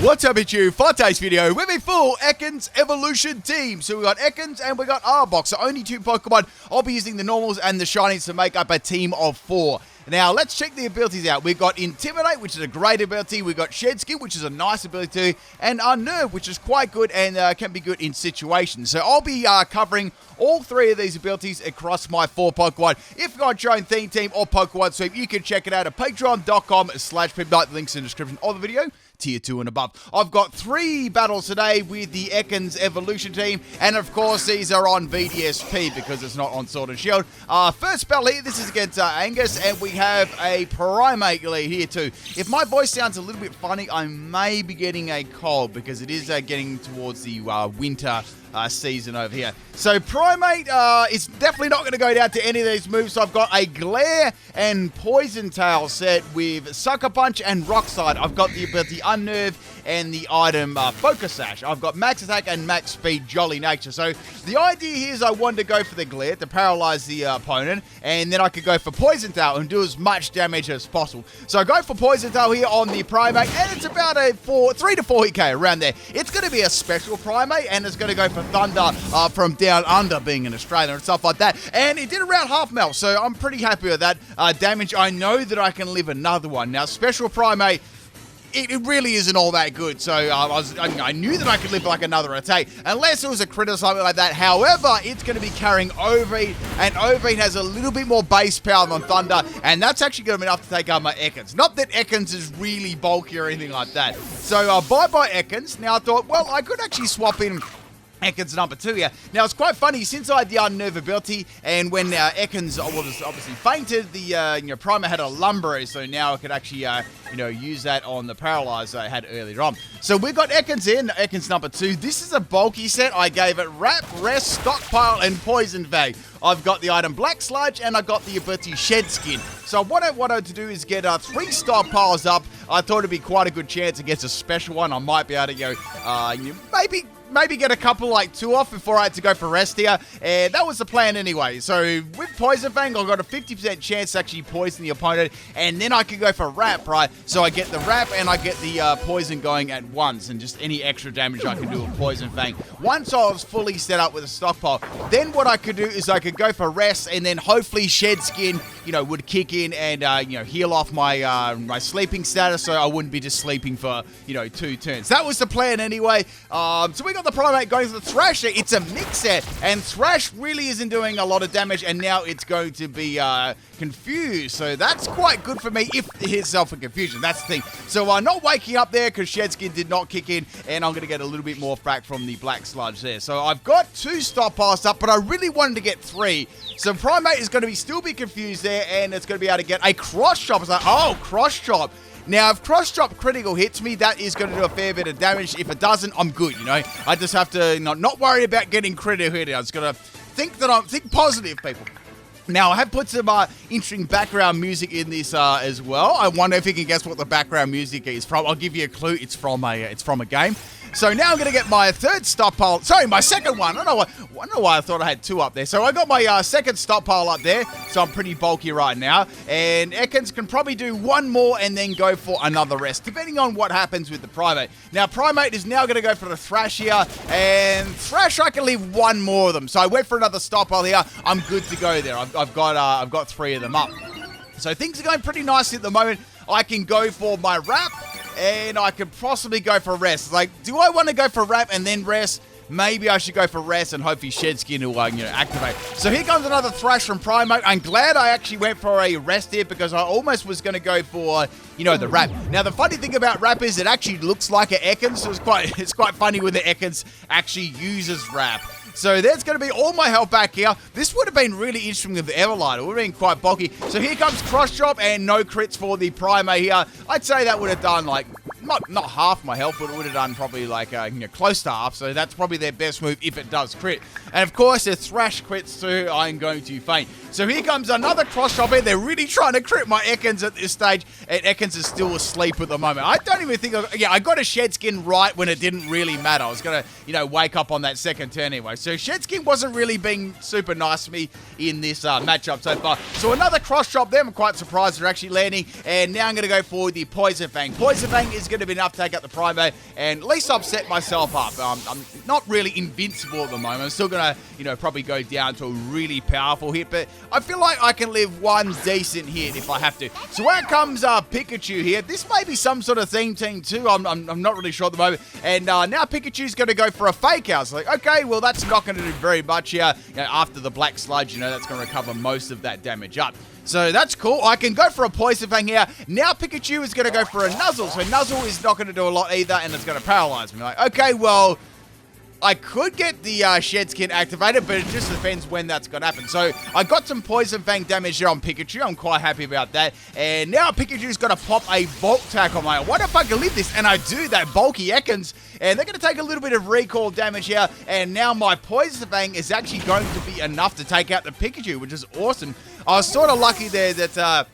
What's up, it's you? For today's video, with a full Ekans evolution team. So we got Ekans and we got Arbok. So only two Pokemon. I'll be using the normals and the shinies to make up a team of 4. Now, let's check the abilities out. We've got Intimidate, which is a great ability. We've got Shed Skin, which is a nice ability too. And Unnerve, which is quite good and can be good in situations. So I'll be covering all 3 of these abilities across my 4 Pokemon. If you've got your own theme team or Pokemon Sweep, you can check it out at patreon.com/PIMPNITE. The link's in the description of the video. Tier 2 and above. I've got 3 battles today with the Ekans evolution team, and of course these are on VDSP because it's not on Sword and Shield. First battle here, this is against Angus, and we have a Primate lead here too. If my voice sounds a little bit funny, I may be getting a cold because it is getting towards the winter season over here. So Primate is definitely not going to go down to any of these moves. So I've got a Glare and Poison Tail set with Sucker Punch and Rock Slide. I've got the ability Unnerve and the item Focus Sash. I've got Max Attack and Max Speed Jolly Nature. So the idea here is I wanted to go for the Glare to paralyze the opponent, and then I could go for Poison Tail and do as much damage as possible. So I go for Poison Tail here on the Primate, and it's about a 3 to 4 HK around there. It's going to be a special Primate, and it's going to go for Thunder from Down Under, being an Australian and stuff like that. And it did around half mil, so I'm pretty happy with that damage. I know that I can live another one. Now, Special Primate, it really isn't all that good, so I knew that I could live like another attack, unless it was a crit or something like that. However, it's going to be carrying Overheat, and Overheat has a little bit more base power than Thunder, and that's actually going to be enough to take out my Ekans. Not that Ekans is really bulky or anything like that. So, bye-bye Ekans. Now, I thought, well, I could actually swap in Ekans number 2 here. Now, it's quite funny, since I had the Unnerve ability, and when Ekans was obviously fainted, the Primer had a Lumberary, so now I could actually, use that on the Paralyze I had earlier on. So we've got Ekans in, Ekans number 2. This is a bulky set. I gave it Wrap, Rest, Stockpile, and Poison Bag. I've got the item Black Sludge, and I got the ability Shed Skin. So what I wanted to do is get 3 stockpiles up. I thought it'd be quite a good chance against a special one. I might be able to go, maybe get a couple, like 2 off before I had to go for rest here. And that was the plan anyway. So with Poison Fang, I got a 50% chance to actually poison the opponent. And then I could go for Wrap, right? So I get the Wrap and I get the poison going at once. And just any extra damage I can do with Poison Fang. Once I was fully set up with a stockpile, then what I could do is I could go for rest. And then hopefully Shed Skin, would kick in and, heal off my my sleeping status. So I wouldn't be just sleeping for, 2 turns. That was the plan anyway. So we got the Primate going to the Thrasher. It's a mix set, and Thrash really isn't doing a lot of damage, and now it's going to be confused. So that's quite good for me if it's Self and Confusion. That's the thing. So not waking up there because Shed Skin did not kick in, and I'm going to get a little bit more back from the Black Sludge there. So I've got 2 stockpiles up, but I really wanted to get 3. So Primate is going to still be confused there, and it's going to be able to get a Cross Chop. It's like, oh, Cross Chop. Now, if Cross Chop critical hits me, that is going to do a fair bit of damage. If it doesn't, I'm good, I just have to not worry about getting critical hit. I'm just going to think positive, people. Now, I have put some interesting background music in this as well. I wonder if you can guess what the background music is from. I'll give you a clue. It's from a game. So now I'm going to get my 3rd stockpile. Sorry, my 2nd one. I don't know why I thought I had 2 up there. So I got my 2nd stockpile up there. So I'm pretty bulky right now. And Ekans can probably do 1 more and then go for another rest, depending on what happens with the Primate. Now, Primate is now going to go for the Thrash here. And Thrash, I can leave 1 more of them. So I went for another stockpile here. I'm good to go there. I've got 3 of them up. So things are going pretty nicely at the moment. I can go for my Wrap, and I could possibly go for rest. Like, do I want to go for Wrap and then rest? Maybe I should go for rest and hopefully Shed Skin will, activate. So here comes another Thrash from Primate. I'm glad I actually went for a rest here because I almost was going to go for, the Wrap. Now, the funny thing about Wrap is it actually looks like an Ekans, so it's quite funny when the Ekans actually uses Wrap. So there's going to be all my health back here. This would have been really interesting with the Everlight. It would have been quite bulky. So here comes Cross Chop and no crits for the Primate here. I'd say that would have done like not half my health, but it would have done probably like close to half. So that's probably their best move if it does crit. And of course, the Thrash crits too. I'm going to faint. So here comes another cross chop here. They're really trying to crit my Ekans at this stage, and Ekans is still asleep at the moment. I don't even think, I got a shed skin right when it didn't really matter. I was going to, wake up on that second turn anyway. So shed skin wasn't really being super nice to me in this matchup so far. So another cross chop there. I'm quite surprised they're actually landing, and now I'm going to go for the Poison Fang. Poison Fang is going to be enough to take out the Primo, and at least I've set myself up. I'm not really invincible at the moment. I'm still going to, probably go down to a really powerful hit, but I feel like I can live one decent hit if I have to. So where comes Pikachu here. This may be some sort of theme team too. I'm not really sure at the moment. And now Pikachu's going to go for a fake out. So like, okay, well, that's not going to do very much here. After the Black Sludge, that's going to recover most of that damage up. So that's cool. I can go for a Poison Fang here. Now Pikachu is going to go for a Nuzzle. So Nuzzle is not going to do a lot either, and it's going to paralyze me. Like, okay, well, I could get the Shed Skin activated, but it just depends when that's going to happen. So I got some Poison Fang damage here on Pikachu. I'm quite happy about that. And now Pikachu's going to pop a Bulk Tackle. I'm like, what if I can live this? And I do that bulky Ekans. And they're going to take a little bit of recall damage here. And now my Poison Fang is actually going to be enough to take out the Pikachu, which is awesome. I was sort of lucky there that...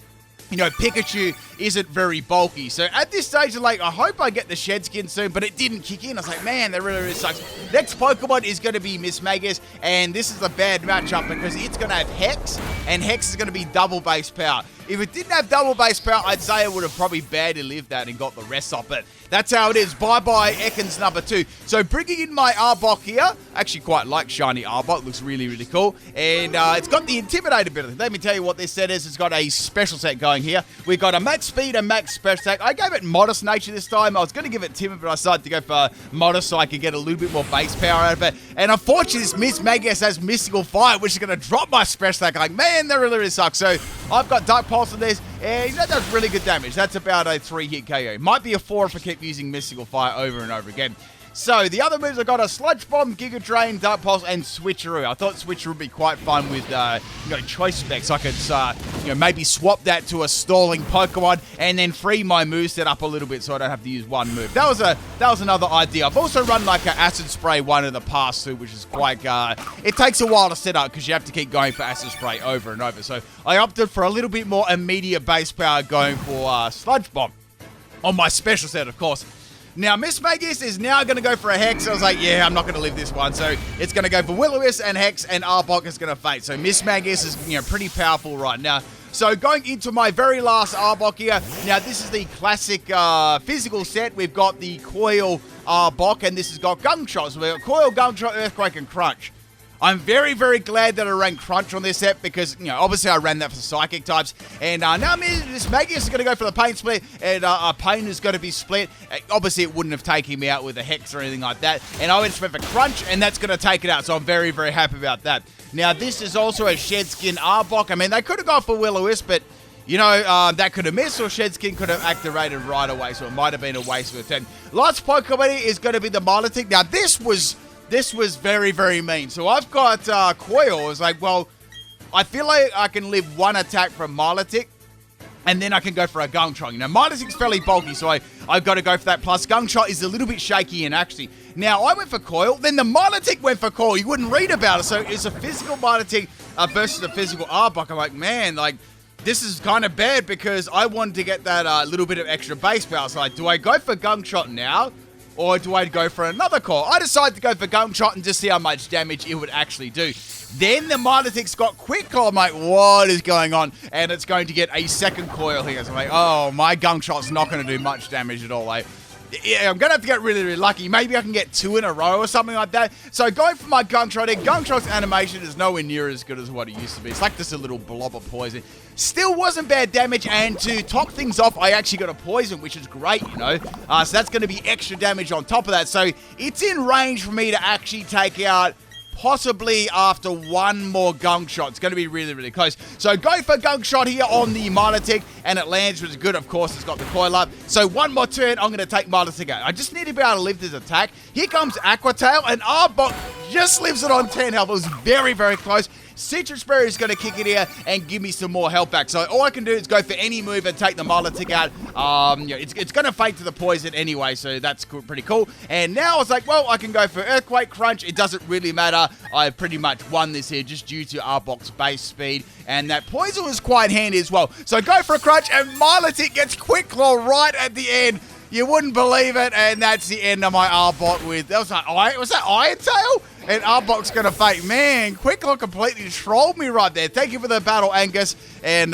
Pikachu isn't very bulky. So at this stage, I'm like, I hope I get the Shed Skin soon, but it didn't kick in. I was like, man, that really, really sucks. Next Pokemon is going to be Miss Magus, and this is a bad matchup because it's going to have Hex, and Hex is going to be double base power. If it didn't have double base power, I'd say I would have probably badly lived that and got the rest of it. That's how it is. Bye-bye, Ekans number 2. So bringing in my Arbok here. I actually quite like shiny Arbok. Looks really, really cool. And it's got the Intimidate ability. Let me tell you what this set is. It's got a special set going here. We've got a max speed and max special attack. I gave it modest nature this time. I was going to give it timid, but I decided to go for modest so I could get a little bit more base power out of it. And unfortunately, this Miss Magus has Mystical Fire, which is going to drop my special attack. Like, man, that really, really sucks. So I've got Dark Pulse on this. And that does really good damage. That's about a 3-hit KO. Might be a 4 if I keep using Mystical Fire over and over again. So, the other moves, I got a Sludge Bomb, Giga Drain, Dark Pulse, and Switcheroo. I thought Switcheroo would be quite fun with, choice specs. I could, maybe swap that to a stalling Pokemon and then free my moveset up a little bit so I don't have to use one move. That was another idea. I've also run like an Acid Spray one in the past too, which is quite, it takes a while to set up because you have to keep going for Acid Spray over and over. So, I opted for a little bit more immediate base power going for Sludge Bomb on my special set, of course. Now, Miss Magus is now going to go for a Hex. I was like, yeah, I'm not going to live this one. So, it's going to go for Will-O-Wisp and Hex, and Arbok is going to faint. So, Miss Magus is, pretty powerful right now. So, going into my very last Arbok here. Now, this is the classic physical set. We've got the Coil Arbok, and this has got Gunk Shot. So, we've got Coil, Gunk Shot, Earthquake, and Crunch. I'm very, very glad that I ran Crunch on this set because, obviously I ran that for Psychic types. And now Miss Magus is going to go for the Pain Split, and Pain is going to be split. Obviously, it wouldn't have taken me out with a Hex or anything like that. And I went for Crunch, and that's going to take it out. So I'm very, very happy about that. Now, this is also a Shed Skin Arbok. I mean, they could have gone for Will-O-Wisp, but... that could have missed, or Shed Skin could have activated right away, so it might have been a waste of a turn. Last Pokemon is going to be the Milotic. Now, this was very, very mean. So I've got Coil. I was like, well, I feel like I can live one attack from Milotic, and then I can go for a Gunk Shot. Milotic's fairly bulky, so I've got to go for that. Plus, Gunk Shot is a little bit shaky, and actually, now I went for Coil, then the Milotic went for Coil. You wouldn't read about it, so it's a physical Milotic versus a physical Arbok. I'm like, man, this is kind of bad because I wanted to get that little bit of extra base power. So, do I go for Gunk Shot now? Or do I go for another Coil? I decided to go for Gunk Shot and just see how much damage it would actually do. Then the Milotic's got Quick Claw. I'm like, what is going on? And it's going to get a second Coil here. So I'm like, oh, my Gunk Shot's not going to do much damage at all. Yeah, I'm going to have to get really, really lucky. Maybe I can get 2 in a row or something like that. So going for my Gunk Shot here. Gunk Shot's animation is nowhere near as good as what it used to be. It's like just a little blob of poison. Still wasn't bad damage, and to top things off, I actually got a poison, which is great, So that's going to be extra damage on top of that. So it's in range for me to actually take out possibly after one more Gunk Shot. It's going to be really, really close. So go for Gunk Shot here on the Milotic, and it lands, which is good. Of course, it's got the Coil up. So one more turn, I'm going to take Milotic out. I just need to be able to live this attack. Here comes Aqua Tail, and Arbok just lives it on 10 health. It was very, very close. Citrus Berry is going to kick in here and give me some more health back. So all I can do is go for any move and take the Molotov out. It's going to fake to the poison anyway, so that's pretty cool. And now I was like, well, I can go for Earthquake Crunch. It doesn't really matter. I pretty much won this here just due to Arbok's base speed. And that poison was quite handy as well. So go for a Crunch, and Milotic gets Quick Claw right at the end. You wouldn't believe it, and that's the end of my Arbok with... Was that Iron Tail? And Arbok's going to fake. Man, Quick Claw completely trolled me right there. Thank you for the battle, Angus. And,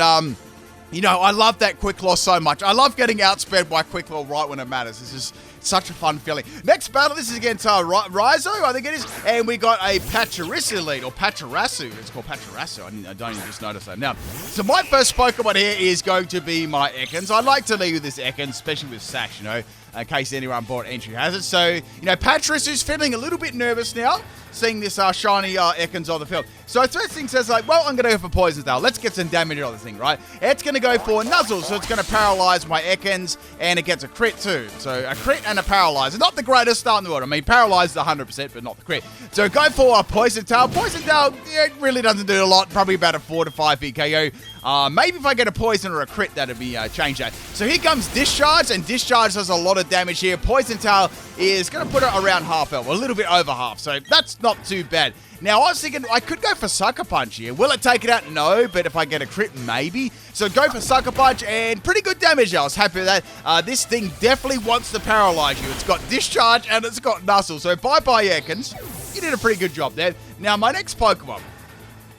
you know, I love that Quick Claw so much. I love getting outsped by Quick Claw right when it matters. This is such a fun feeling. Next battle, this is against Reizo, I think it is. And we got a Pachirisu lead, or Pachirisu. It's called Pachirisu. I don't even just notice that. Now, so my first Pokemon here is going to be my Ekans. I like to lead with this Ekans, especially with Sash, you know, in case anyone bought Entry has it. So, you know, Pachirisu's feeling a little bit nervous now, seeing this shiny Ekans on the field. So first thing says, like, well, I'm going to go for Poison Tail. Let's get some damage on the thing, right? It's going to go for Nuzzle, so it's going to paralyze my Ekans, and it gets a crit too. So a crit and a paralyzer. Not the greatest start in the world. I mean, paralyze is 100%, but not the crit. So go for a Poison Tail. Poison Tail, yeah, it really doesn't do a lot. Probably about a 4 to 5 KO. Maybe if I get a poison or a crit, that'd be change that. So here comes Discharge, and Discharge does a lot of damage here. Poison Tail is going to put it around half health, a little bit over half, so that's not too bad. Now, I was thinking I could go for Sucker Punch here. Will it take it out? No, but if I get a crit, maybe. So go for Sucker Punch, and pretty good damage. I was happy with that. This thing definitely wants to paralyze you. It's got Discharge, and it's got Nuzzle. So bye-bye, Ekans. You did a pretty good job there. Now, my next Pokemon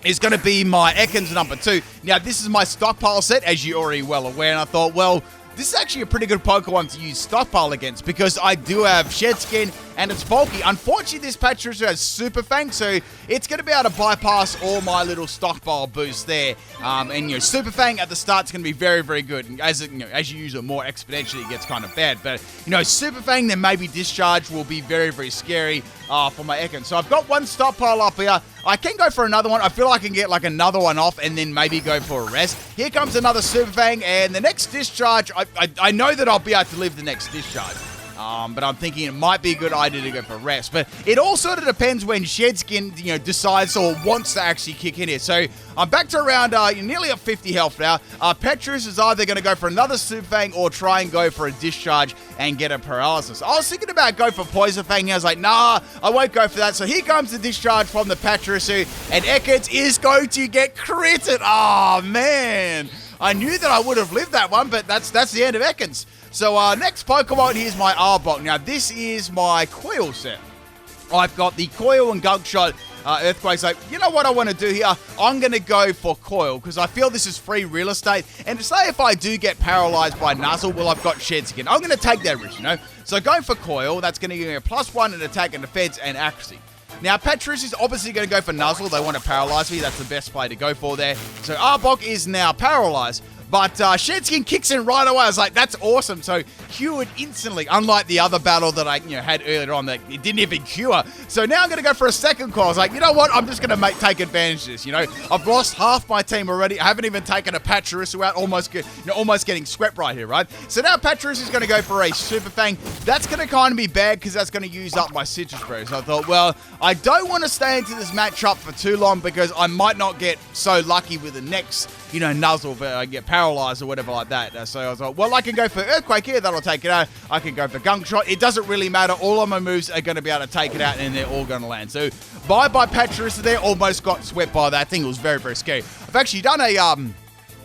is going to be my Ekans number 2. Now, this is my stockpile set, as you're already well aware, and I thought, well, this is actually a pretty good Pokemon to use stockpile against because I do have Shed Skin and it's bulky. Unfortunately, this Pachirisu has Super Fang, so it's going to be able to bypass all my little stockpile boosts there. And, you know, Super Fang at the start is going to be very, very good. And as you use it more exponentially, it gets kind of bad. But, you know, Super Fang, then maybe Discharge will be very, very scary for my Ekans. So I've got one stockpile up here. I can go for another one. I feel like I can get like another one off and then maybe go for a rest. Here comes another Super Fang, and the next Discharge, I know that I'll be able to live the next Discharge. But I'm thinking it might be a good idea to go for rest. But it all sort of depends when Shedskin, you know, decides or wants to actually kick in here. So I'm back to around nearly at 50 health now. Petrus is either going to go for another Super Fang or try and go for a Discharge and get a paralysis. I was thinking about going for Poison Fang. I was like, nah, I won't go for that. So here comes the Discharge from the Pachirisu, and Ekans is going to get critted. Oh, man. I knew that I would have lived that one, but that's the end of Ekans. So next Pokemon, here's my Arbok. Now, this is my Coil set. I've got the Coil and Gunk Shot Earthquakes. Like, you know what I want to do here? I'm going to go for Coil because I feel this is free real estate. And say if I do get paralyzed by Nuzzle, well, I've got Shed Skin. I'm going to take that risk, you know? So going for Coil, that's going to give me a +1 in attack and defense and accuracy. Now, Petrus is obviously going to go for Nuzzle. They want to paralyze me. That's the best play to go for there. So Arbok is now paralyzed. But Shedskin kicks in right away. I was like, that's awesome. So cured instantly, unlike the other battle that I had earlier on that it didn't even cure. So now I'm going to go for a second call. I was like, you know what? I'm just going to take advantage of this. You know, I've lost half my team already. I haven't even taken a Pachirisu out. Almost getting swept right here, right? So now Pachirisu is going to go for a Super Fang. That's going to kind of be bad because that's going to use up my Citrus Berry. So I thought, well, I don't want to stay into this matchup for too long because I might not get so lucky with the next, Nuzzle if I get paralyzed or whatever like that. So I was like, well, I can go for Earthquake here. That'll take it out. I can go for Gunk Shot. It doesn't really matter. All of my moves are going to be able to take it out and they're all going to land. So bye-bye Pachirisu there. Almost got swept by that thing. It was very, very scary. I've actually done a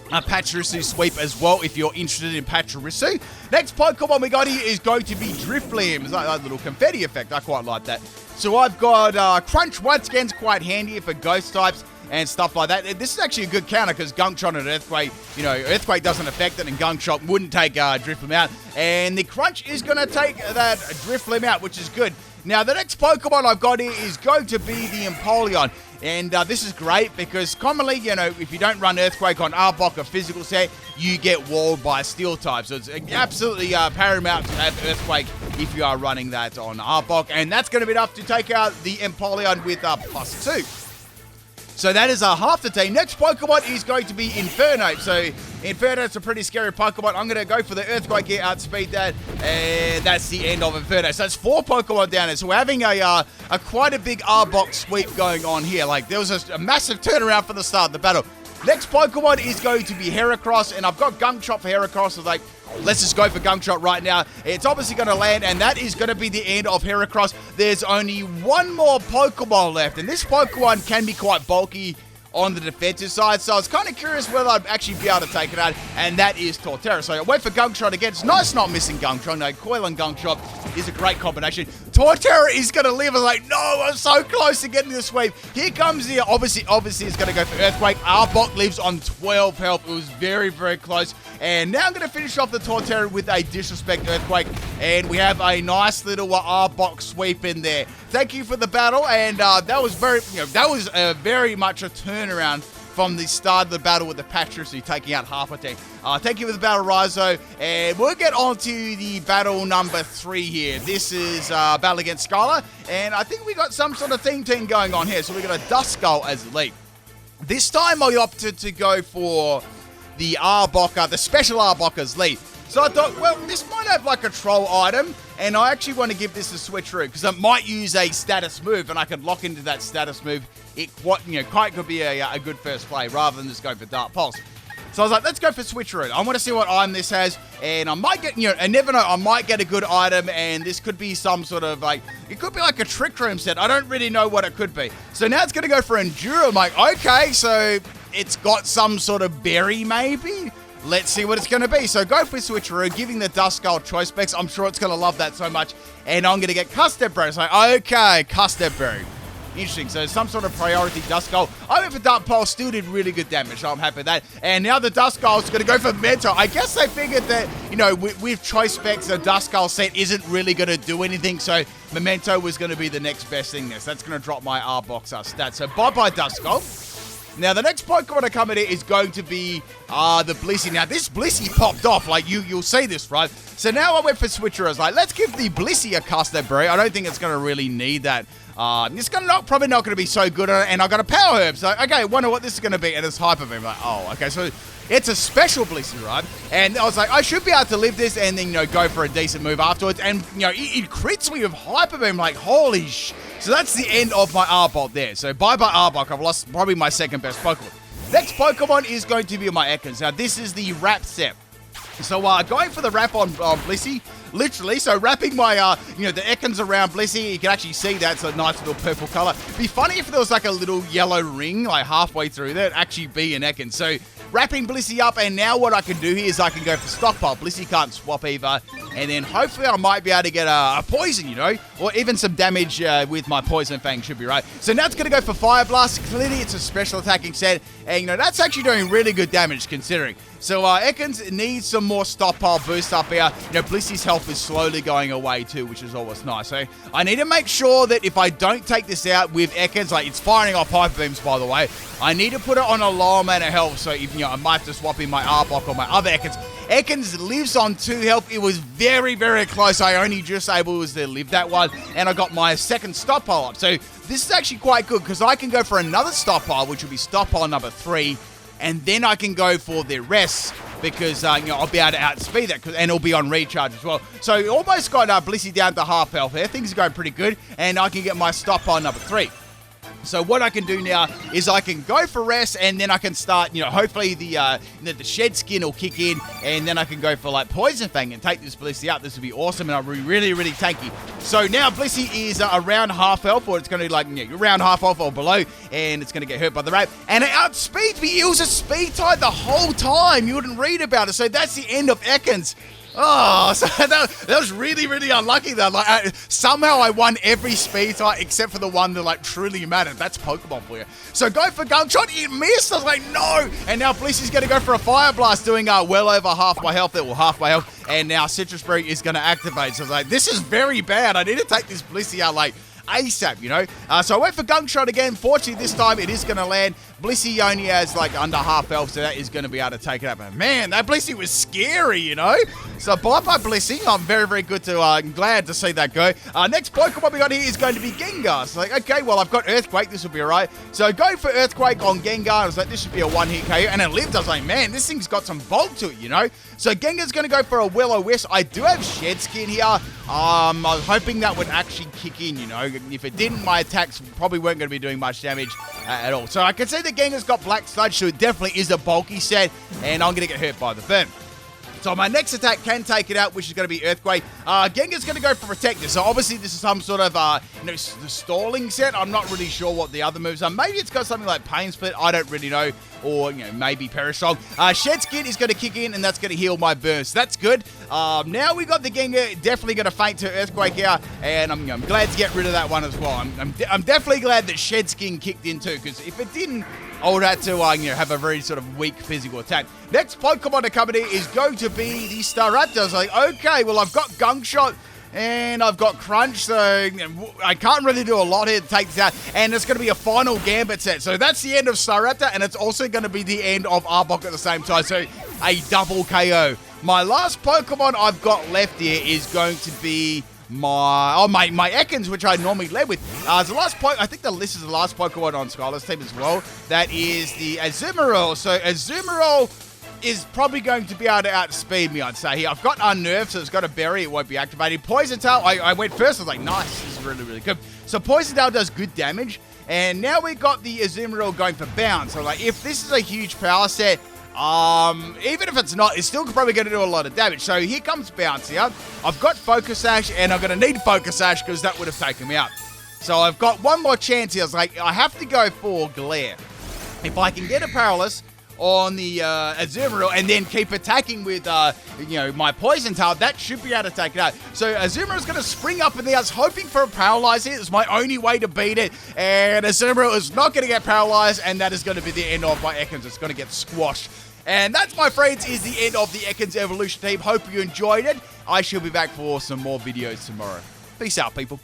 Pachirisu sweep as well if you're interested in Pachirisu. Next Pokemon we got here is going to be Drifloon. It's like a little confetti effect. I quite like that. So I've got Crunch once again is quite handy for ghost types and stuff like that. This is actually a good counter because Gunk Shot and Earthquake, Earthquake doesn't affect it and Gunk Shot wouldn't take Drifloon out. And the Crunch is going to take that Drifloon out, which is good. Now, the next Pokemon I've got here is going to be the Empoleon. And this is great because commonly, if you don't run Earthquake on Arbok, a physical set, you get walled by Steel type. So it's absolutely paramount to have Earthquake if you are running that on Arbok. And that's going to be enough to take out the Empoleon with +2. So that is half the team. Next Pokemon is going to be Infernape. So Inferno's a pretty scary Pokemon. I'm going to go for the Earthquake here, outspeed that, and that's the end of Inferno. So that's 4 Pokemon down there. So we're having a quite a big Arbok sweep going on here. Like, there was a massive turnaround for the start of the battle. Next Pokemon is going to be Heracross, and I've got Gunk Shot for Heracross. So like, let's just go for Gunk Shot right now. It's obviously going to land, and that is going to be the end of Heracross. There's only one more Pokemon left, and this Pokemon can be quite bulky on the defensive side, so I was kind of curious whether I'd actually be able to take it out, and that is Torterra. So I went for Gunk Shot again. It's nice not missing Gunk Shot. No, Coil and Gunk Shot is a great combination. Torterra is going to live. I'm like, no, I'm so close to getting this sweep. Here comes the, obviously it's going to go for Earthquake. Arbok lives on 12 health. It was very, very close. And now I'm going to finish off the Torterra with a Disrespect Earthquake, and we have a nice little Arbok sweep in there. Thank you for the battle, and that was very much a turnaround from the start of the battle with the Patricy taking out half a team. Thank you for the battle, Reizo, and we'll get on to the battle number 3 here. This is battle against Skyla, and I think we got some sort of theme team going on here. So we got a Duskull as the lead. This time I opted to go for the Arbok, the special Arbok as lead. So I thought, well, this might have like a troll item, and I actually want to give this a switcheroo because it might use a status move, and I could lock into that status move. It quite could be a good first play rather than just go for Dark Pulse. So I was like, let's go for switcheroo. I want to see what item this has, and I might get, I never know, I might get a good item, and this could be some sort of like, it could be like a Trick Room set. I don't really know what it could be. So now it's going to go for Endure. I'm like, okay, so it's got some sort of berry maybe? Let's see what it's going to be. So go for switcheroo, giving the Duskull choice specs. I'm sure it's going to love that so much. And I'm going to get Custard Berry. So, okay, Custard Berry. Interesting. So some sort of priority Duskull. I went for Dark Pulse, still did really good damage, so I'm happy with that. And now the Duskull is going to go for Mentor. I guess they figured that, with choice specs, the Duskull set isn't really going to do anything, so Memento was going to be the next best thing there. So that's going to drop my Arbok stats. So bye-bye Duskull. Now, the next Pokemon to come in here is going to be the Blissey. Now, this Blissey popped off. Like, you'll see this, right? So now I went for Switcher. I was like, let's give the Blissey a Custard Berry. I don't think it's going to really need that. It's probably not going to be so good on it. And I got a Power Herb. So, okay, I wonder what this is going to be. And it's Hyper Beam. Like, oh, okay. So it's a special Blissey, right? And I was like, I should be able to live this and then, go for a decent move afterwards. And, it crits me with Hyper Beam. Like, holy sh... So that's the end of my Arbok there. So bye-bye Arbok. I've lost probably my second best Pokemon. Next Pokemon is going to be my Ekans. Now, this is the Wrap set. So going for the Wrap on Blissey, literally. So wrapping my, the Ekans around Blissey. You can actually see that's a nice little purple color. Be funny if there was like a little yellow ring like halfway through there. It'd actually be an Ekans. So wrapping Blissey up, and now what I can do here is I can go for Stockpile. Blissey can't swap either. And then hopefully I might be able to get a poison, or even some damage with my Poison Fang should be right. So now it's going to go for Fire Blast. Clearly it's a special attacking set, and that's actually doing really good damage considering. So Ekans needs some more stockpile boost up here. Blissey's health is slowly going away too, which is always nice. So I need to make sure that if I don't take this out with Ekans, like it's firing off Hyper Beams by the way, I need to put it on a lower amount of health. So if, I might have to swap in my Arbok or my other Ekans. Ekans lives on 2 health. It was very, very close. I only just able to live that one, and I got my second stockpile up. So this is actually quite good because I can go for another stockpile, which will be stockpile number 3, and then I can go for the rest because I'll be able to outspeed that, and it'll be on recharge as well. So almost got Blissey down to half health there. Things are going pretty good, and I can get my stockpile number 3. So what I can do now is I can go for rest, and then I can start, hopefully the shed skin will kick in, and then I can go for like Poison Fang and take this Blissey out. This will be awesome, and I'll be really, really tanky. So now Blissey is around half health, or it's going to be around half health or below, and it's going to get hurt by the Wrap. And it outspeeds me. It was a speed tie the whole time. You wouldn't read about it. So that's the end of Ekans. Oh, so that was really, really unlucky though. Somehow I won every speed type except for the one that truly mattered. That's Pokemon for you. So go for Gunk Shot. It missed. I was like, no. And now Blissey's going to go for a Fire Blast, doing well over half my health. Half my health. And now Citrus Berry is going to activate. So I was like, this is very bad. I need to take this Blissey out ASAP, you know? So I went for Gunk Shot again. Fortunately, this time it is going to land. Blissey only has like under half health, so that is going to be able to take it up. But man, that Blissey was scary, you know? So bye-bye Blissey. I'm very, very good to, glad to see that go. Next Pokemon we got here is going to be Gengar. So like, okay, well, I've got Earthquake. This will be all right. So going for Earthquake on Gengar. I was like, this should be a one-hit KO. And it lived. I was like, man, this thing's got some bulk to it, you know? So Gengar's going to go for a Will-O-Wisp. I do have Shed Skin here. I was hoping that would actually kick in, you know? If it didn't, my attacks probably weren't going to be doing much damage at all. So I can see that Gengar's got Black Sludge, so it definitely is a bulky set, and I'm going to get hurt by the burn. So my next attack can take it out, which is going to be Earthquake. Gengar's going to go for Protector. So obviously this is some sort of, the stalling set. I'm not really sure what the other moves are. Maybe it's got something like Pain Split. I don't really know. Or, maybe Perish Song. Shed Skin is going to kick in, and that's going to heal my burn. So that's good. Now we got the Gengar definitely going to faint to Earthquake here, and I'm glad to get rid of that one as well. I'm definitely glad that Shed Skin kicked in too, because if it didn't, I would have to have a very sort of weak physical attack. Next Pokemon to come in here is going to be the Staraptor. I was like, okay, well, I've got Gunk Shot and I've got Crunch, so I can't really do a lot here to take this out. And it's going to be a final Gambit set. So that's the end of Staraptor, and it's also going to be the end of Arbok at the same time. So a double KO. My last Pokemon I've got left here is going to be my Ekans, which I normally led with. I think this is the last Pokemon on Skyla's team as well. That is the Azumarill. So Azumarill is probably going to be able to outspeed me, I'd say here. I've got Unnerved, so it's got a berry. It won't be activated. Poison Tail, I went first. I was like, nice. This is really, really good. So Poison Tail does good damage. And now we got the Azumarill going for Bounce. So like, if this is a huge power set, even if it's not, it's still probably going to do a lot of damage. So here comes Bounce here. I've got Focus Sash, and I'm going to need Focus Sash because that would have taken me out. So I've got one more chance here. I was like, I have to go for Glare. If I can get a Paralysis on the Azumarill and then keep attacking with, my Poison Tail, that should be able to take it out. So Azumarill's going to spring up in there. I was hoping for a Paralyze here. It's my only way to beat it. And Azumarill is not going to get paralyzed, and that is going to be the end of my Ekans. It's going to get squashed. And that, my friends, is the end of the Ekans Evolution team. Hope you enjoyed it. I shall be back for some more videos tomorrow. Peace out, people.